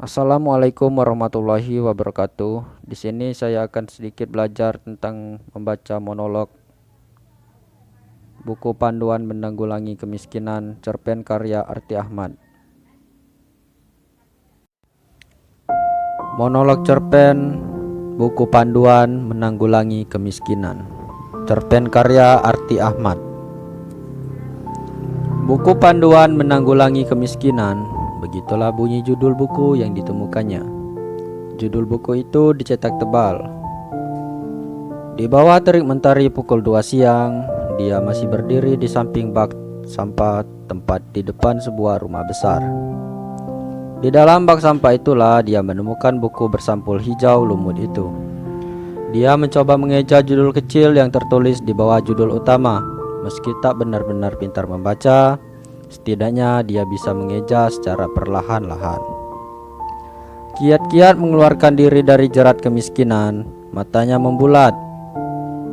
Assalamualaikum warahmatullahi wabarakatuh. Di sini saya akan sedikit belajar tentang membaca monolog buku panduan menanggulangi kemiskinan cerpen karya Arti Ahmad. Monolog cerpen buku panduan menanggulangi kemiskinan cerpen karya Arti Ahmad. Buku panduan menanggulangi kemiskinan, begitulah bunyi judul buku yang ditemukannya. Judul buku itu dicetak tebal. Di bawah terik mentari pukul 2 siang, dia masih berdiri di samping bak sampah tempat di depan sebuah rumah besar. Di dalam bak sampah itulah dia menemukan buku bersampul hijau lumut itu. Dia mencoba mengeja judul kecil yang tertulis di bawah judul utama. Meski tak benar-benar pintar membaca, setidaknya dia bisa mengeja secara perlahan-lahan. Kiat-kiat mengeluarkan diri dari jerat kemiskinan, matanya membulat,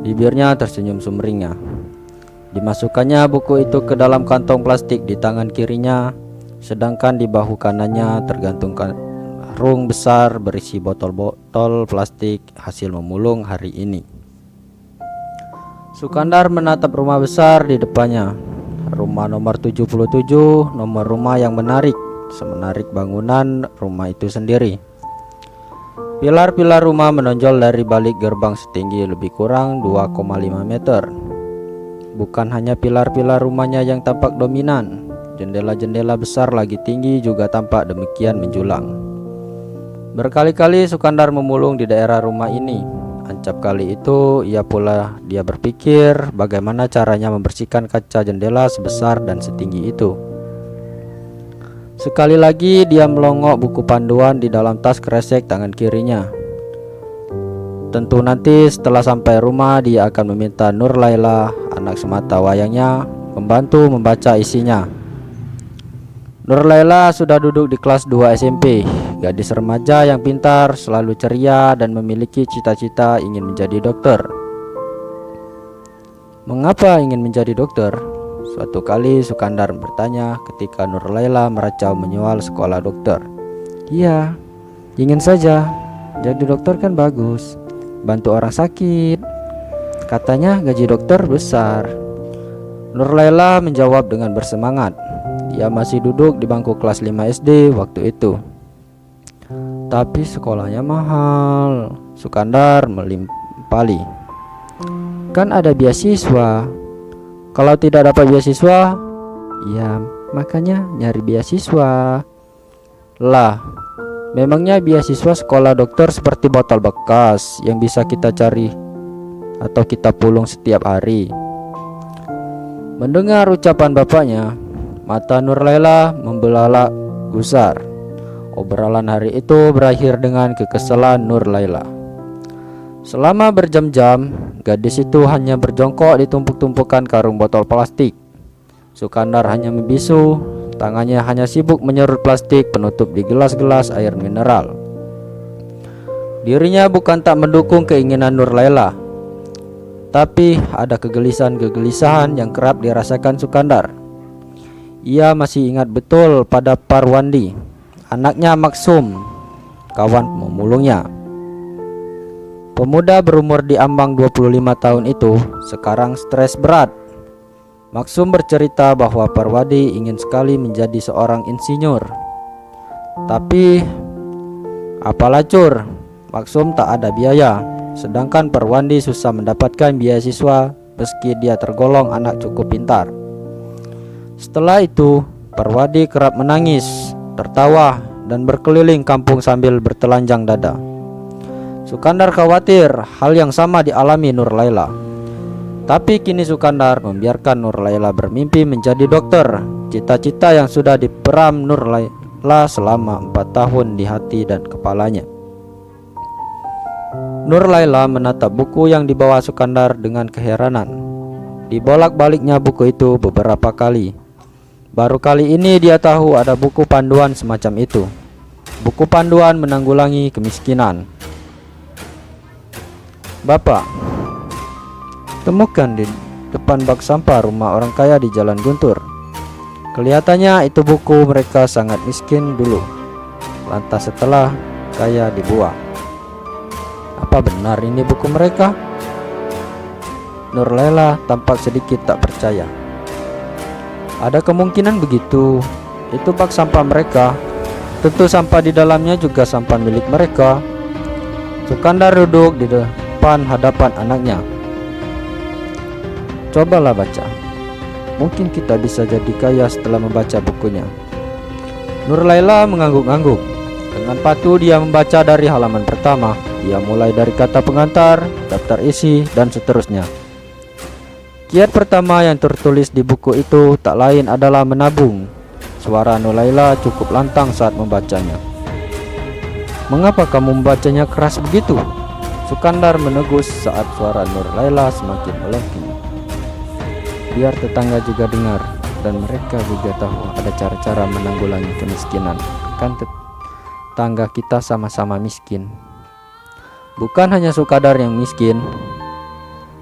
bibirnya tersenyum sumringah. Dimasukkannya buku itu ke dalam kantong plastik di tangan kirinya, sedangkan di bahu kanannya tergantung karung besar berisi botol-botol plastik hasil memulung hari ini. Sukandar menatap rumah besar di depannya. Rumah nomor 77, nomor rumah yang semenarik bangunan rumah itu sendiri. Pilar-pilar rumah menonjol dari balik gerbang setinggi lebih kurang 2,5 meter. Bukan hanya pilar-pilar rumahnya yang tampak dominan, jendela-jendela besar lagi tinggi juga tampak demikian menjulang. Berkali-kali Sukandar memulung di daerah rumah ini. Ancap kali itu dia berpikir bagaimana caranya membersihkan kaca jendela sebesar dan setinggi itu. Sekali lagi dia melongok buku panduan di dalam tas kresek tangan kirinya. Tentu nanti setelah sampai rumah dia akan meminta Nur Laila, anak semata wayangnya, membantu membaca isinya. Nur Laila sudah duduk di kelas 2 SMP, gadis remaja yang pintar, selalu ceria dan memiliki cita-cita ingin menjadi dokter. Mengapa ingin menjadi dokter? Suatu kali Sukandar bertanya ketika Nur Laila meracau menyoal sekolah dokter. Iya, ingin saja. Jadi dokter kan bagus, bantu orang sakit. Katanya gaji dokter besar. Nur Laila menjawab dengan bersemangat. Dia masih duduk di bangku kelas 5 SD waktu itu. Tapi sekolahnya mahal, Sukandar melimpali. Kan ada beasiswa. Kalau tidak dapat beasiswa, ya makanya nyari beasiswa. Lah, memangnya beasiswa sekolah dokter seperti botol bekas yang bisa kita cari atau kita pulung setiap hari? Mendengar ucapan bapaknya, mata Nur Laila membelalak gusar. Obrolan hari itu berakhir dengan kekesalan Nur Laila. Selama berjam-jam, gadis itu hanya berjongkok di tumpuk-tumpukan karung botol plastik. Sukandar hanya membisu, tangannya hanya sibuk menyerut plastik penutup di gelas-gelas air mineral. Dirinya bukan tak mendukung keinginan Nur Laila, tapi ada kegelisahan-kegelisahan yang kerap dirasakan Sukandar. Ia masih ingat betul pada Parwandi, anaknya Maksum, kawan pemulungnya. Pemuda berumur di ambang 25 tahun itu sekarang stres berat. Maksum bercerita bahwa Parwadi ingin sekali menjadi seorang insinyur. Tapi apalah cur, Maksum tak ada biaya, sedangkan Parwandi susah mendapatkan beasiswa meski dia tergolong anak cukup pintar. Setelah itu, Parwadi kerap menangis, tertawa, dan berkeliling kampung sambil bertelanjang dada. Sukandar khawatir hal yang sama dialami Nur Laila. Tapi kini Sukandar membiarkan Nur Laila bermimpi menjadi dokter, cita-cita yang sudah diperam Nur Laila selama 4 tahun di hati dan kepalanya. Nur Laila menatap buku yang dibawa Sukandar dengan keheranan. Dibolak-baliknya buku itu beberapa kali. Baru kali ini dia tahu ada buku panduan semacam itu. Buku panduan menanggulangi kemiskinan. Bapak, temukan di depan bak sampah rumah orang kaya di Jalan Guntur. Kelihatannya itu buku mereka sangat miskin dulu. Lantas setelah Kaya dibuang. Apa benar ini buku mereka? Nurlaila tampak sedikit tak percaya. Ada kemungkinan begitu. Itu bak sampah mereka. Tentu sampah di dalamnya juga sampah milik mereka. Sukandar duduk di depan hadapan anaknya. Cobalah baca. Mungkin kita bisa jadi kaya setelah membaca bukunya. Nurlaila mengangguk-angguk. Dengan patuh dia membaca dari halaman pertama. Dia mulai dari kata pengantar, daftar isi, dan seterusnya. Kiat pertama yang tertulis di buku itu tak lain adalah menabung. Suara Nurlaila cukup lantang saat membacanya. Mengapa kamu membacanya keras begitu? Sukandar menegus saat suara Nurlaila semakin melengking. Biar tetangga juga dengar, dan mereka juga tahu ada cara-cara menanggulangi kemiskinan. Kan tetangga kita sama-sama miskin. Bukan hanya Sukandar yang miskin.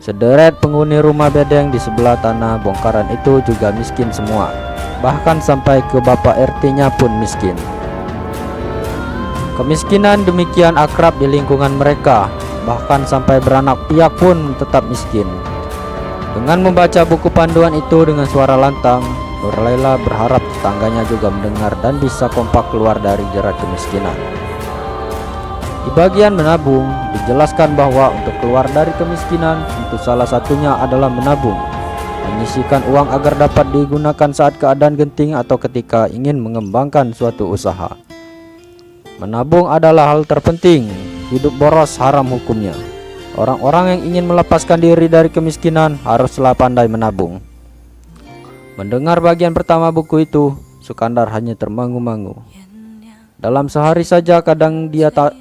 Sederet penghuni rumah bedeng di sebelah tanah bongkaran itu juga miskin semua. Bahkan sampai ke bapak RT-nya pun miskin. Kemiskinan demikian akrab di lingkungan mereka. Bahkan sampai beranak piak pun tetap miskin. Dengan membaca buku panduan itu dengan suara lantang, Nurlaila berharap tetangganya juga mendengar dan bisa kompak keluar dari jerat kemiskinan. Di bagian menabung, dijelaskan bahwa untuk keluar dari kemiskinan, tentu salah satunya adalah menabung. Menyisihkan uang agar dapat digunakan saat keadaan genting atau ketika ingin mengembangkan suatu usaha. Menabung adalah hal terpenting. Hidup boros haram hukumnya. Orang-orang yang ingin melepaskan diri dari kemiskinan haruslah pandai menabung. Mendengar bagian pertama buku itu, Sukandar hanya termangu-mangu. Dalam sehari saja kadang dia tak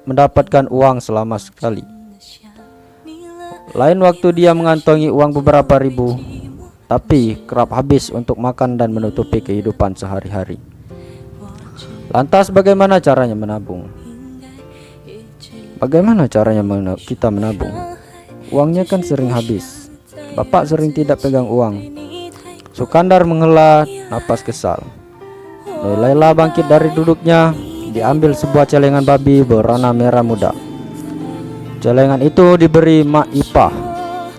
mendapatkan uang selama sekali. Lain waktu dia mengantongi uang beberapa ribu, tapi kerap habis untuk makan dan menutupi kehidupan sehari-hari. Lantas bagaimana caranya menabung? Bagaimana caranya kita menabung? Uangnya kan sering habis. Bapak sering tidak pegang uang. Sukandar menghela napas kesal. Nurlaila bangkit dari duduknya. Diambil sebuah celengan babi berwarna merah muda. Celengan itu diberi Mak Ipah,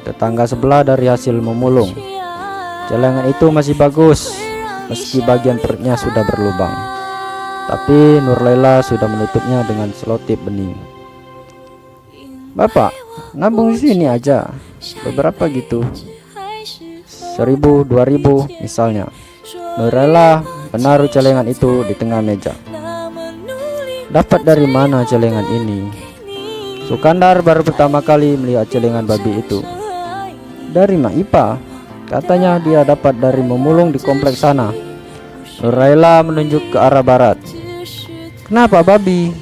tetangga sebelah, dari hasil memulung. Celengan itu masih bagus, meski bagian perutnya sudah berlubang. Tapi Nurlaila sudah menutupnya dengan selotip bening. Bapak, nabung di sini aja. Beberapa gitu. 1.000, 2.000 misalnya. Nurlaila menaruh celengan itu di tengah meja. Dapat dari mana celengan ini? Sukandar baru pertama kali melihat celengan babi itu. Dari Mak Ipa. Katanya dia dapat dari memulung di kompleks sana. Nurlaila menunjuk ke arah barat. Kenapa babi?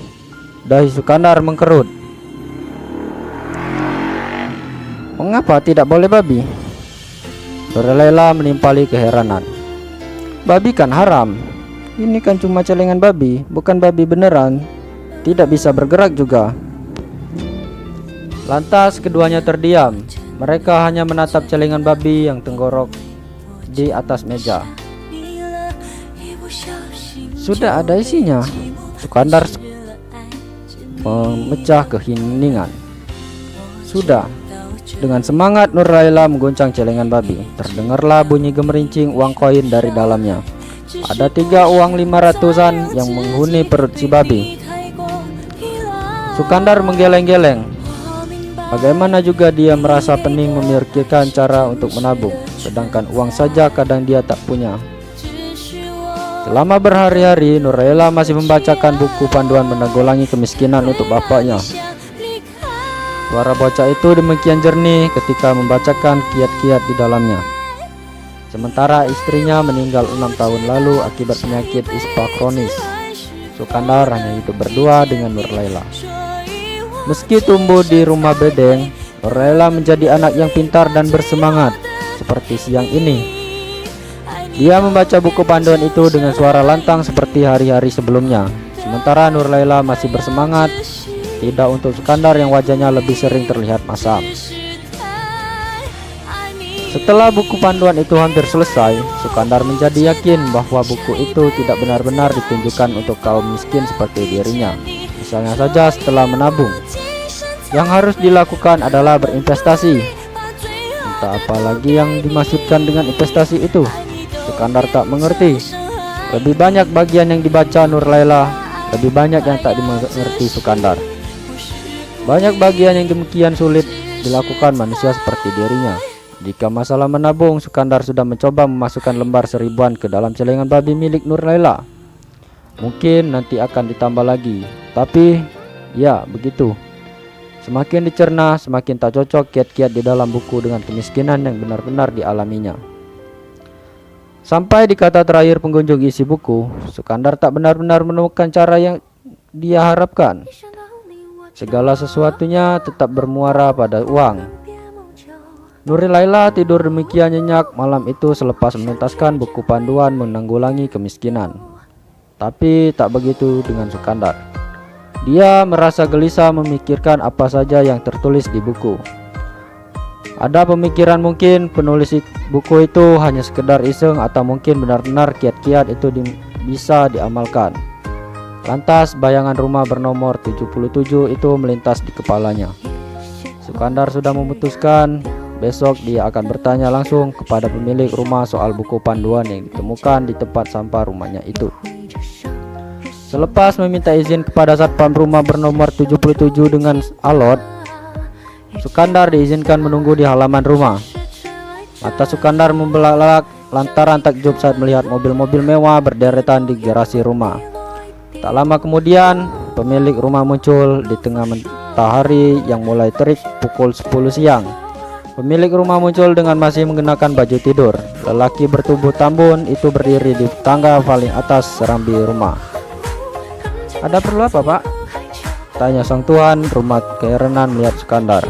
Dahi Sukandar mengkerut. Mengapa tidak boleh babi? Nurlaila menimpali keheranan. Babi kan haram. Ini kan cuma celengan babi, bukan babi beneran. Tidak bisa bergerak juga. Lantas keduanya terdiam. Mereka hanya menatap celengan babi yang tenggorok di atas meja. Sudah ada isinya. Sukandar memecah keheningan. Sudah. Dengan semangat Nurlaila mengguncang celengan babi. Terdengarlah bunyi gemerincing uang koin dari dalamnya. Ada 3 uang 500-an yang menghuni perut si babi. Sukandar menggeleng-geleng. Bagaimana juga dia merasa pening memikirkan cara untuk menabung, sedangkan uang saja kadang dia tak punya. Selama berhari-hari Nurlaila masih membacakan buku panduan menanggulangi kemiskinan untuk bapaknya. Suara bocah itu demikian jernih ketika membacakan kiat-kiat di dalamnya. Sementara istrinya meninggal 6 tahun lalu akibat penyakit ispa kronis. Sukandar hanya hidup berdua dengan Nurlaila. Meski tumbuh di rumah bedeng, Nurlaila menjadi anak yang pintar dan bersemangat. Seperti siang ini, dia membaca buku panduan itu dengan suara lantang seperti hari-hari sebelumnya. Sementara Nurlaila masih bersemangat. Tidak untuk Sukandar yang wajahnya lebih sering terlihat masam. Setelah buku panduan itu hampir selesai, Sukandar menjadi yakin bahwa buku itu tidak benar-benar ditunjukkan untuk kaum miskin seperti dirinya. Misalnya saja setelah menabung. Yang harus dilakukan adalah berinvestasi. Entah apa lagi yang dimaksudkan dengan investasi itu. Sukandar tak mengerti. Lebih banyak bagian yang dibaca Nur Laila, lebih banyak yang tak dimengerti Sukandar. Banyak bagian yang demikian sulit dilakukan manusia seperti dirinya. Jika masalah menabung, Sukandar sudah mencoba memasukkan lembar seribuan ke dalam celengan babi milik Nur Laila. Mungkin nanti akan ditambah lagi, tapi ya begitu. Semakin dicerna, semakin tak cocok kiat-kiat di dalam buku dengan kemiskinan yang benar-benar dialaminya. Sampai di kata terakhir pengunjung isi buku, Sukandar tak benar-benar menemukan cara yang dia harapkan. Segala sesuatunya tetap bermuara pada uang. Nur Laila tidur demikian nyenyak malam itu selepas menuntaskan buku panduan menanggulangi kemiskinan. Tapi tak begitu dengan Sukandar. Dia merasa gelisah memikirkan apa saja yang tertulis di buku. Ada pemikiran mungkin penulis buku itu hanya sekedar iseng, atau mungkin benar-benar kiat-kiat itu bisa diamalkan. Lantas bayangan rumah bernomor 77 itu melintas di kepalanya. Sukandar sudah memutuskan besok dia akan bertanya langsung kepada pemilik rumah soal buku panduan yang ditemukan di tempat sampah rumahnya itu. Selepas meminta izin kepada satpam rumah bernomor 77 dengan alot, Sukandar diizinkan menunggu di halaman rumah. Mata Sukandar membelalak lantaran takjub saat melihat mobil-mobil mewah berderetan di garasi rumah. Tak lama kemudian, pemilik rumah muncul di tengah matahari yang mulai terik pukul 10 siang. Pemilik rumah muncul dengan masih mengenakan baju tidur. Lelaki bertubuh tambun itu berdiri di tangga paling atas serambi rumah. "Ada perlu apa, Pak?" tanya sang tuan rumah keheranan melihat Sukandar.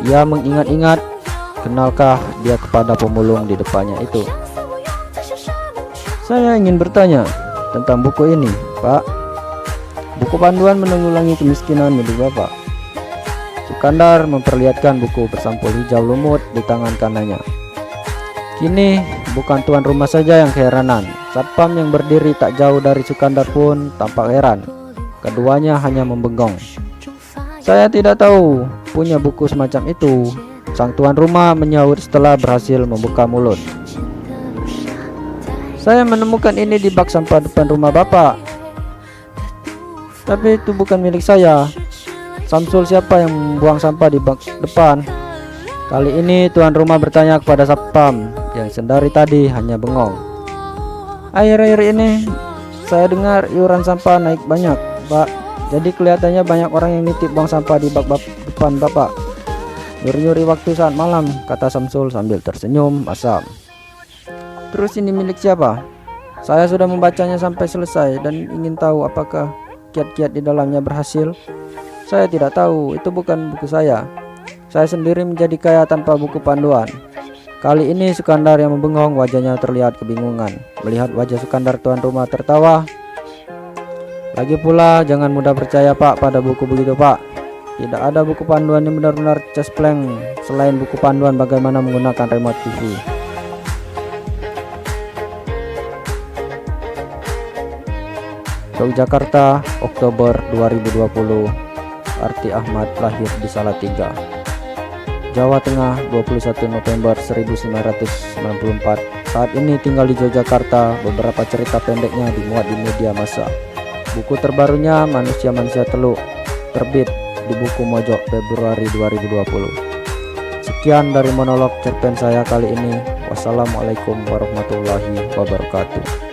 Ia mengingat-ingat, kenalkah dia kepada pemulung di depannya itu. "Saya ingin bertanya tentang buku ini, Pak. Buku panduan menanggulangi kemiskinan milik Bapak." Sukandar memperlihatkan buku bersampul hijau lumut di tangan kanannya. Kini bukan tuan rumah saja yang keheranan. Satpam yang berdiri tak jauh dari Sukandar pun tampak heran. Keduanya hanya membengong. "Saya tidak tahu punya buku semacam itu," sang tuan rumah menyaut setelah berhasil membuka mulut. "Saya menemukan ini di bak sampah depan rumah Bapak." "Tapi itu bukan milik saya. Samsul siapa yang membuang sampah di bak depan?" Kali ini tuan rumah bertanya kepada satpam yang sendari tadi hanya bengong. Akhir-akhir ini saya dengar iuran sampah naik banyak, Pak. Jadi kelihatannya banyak orang yang nitip buang sampah di bak depan Bapak. Nyuri-nyuri waktu saat malam," kata Samsul sambil tersenyum masam. "Terus ini milik siapa? Saya sudah membacanya sampai selesai dan ingin tahu apakah kiat-kiat di dalamnya berhasil." "Saya tidak tahu, itu bukan buku saya. Saya sendiri menjadi kaya tanpa buku panduan." Kali ini Sukandar yang membengong, wajahnya terlihat kebingungan. Melihat wajah Sukandar, tuan rumah tertawa. "Lagi pula jangan mudah percaya, Pak, pada buku begitu, Pak. Tidak ada buku panduan yang benar-benar cespleng selain buku panduan bagaimana menggunakan remote TV." Yogyakarta, Oktober 2020. Arti Ahmad lahir di Salatiga, Jawa Tengah, 21 November 1994. Saat ini tinggal di Yogyakarta. Beberapa cerita pendeknya dimuat di media massa. Buku terbarunya Manusia-Manusia Teluk, terbit di Buku Mojok Februari 2020. Sekian dari monolog cerpen saya kali ini. Wassalamualaikum warahmatullahi wabarakatuh.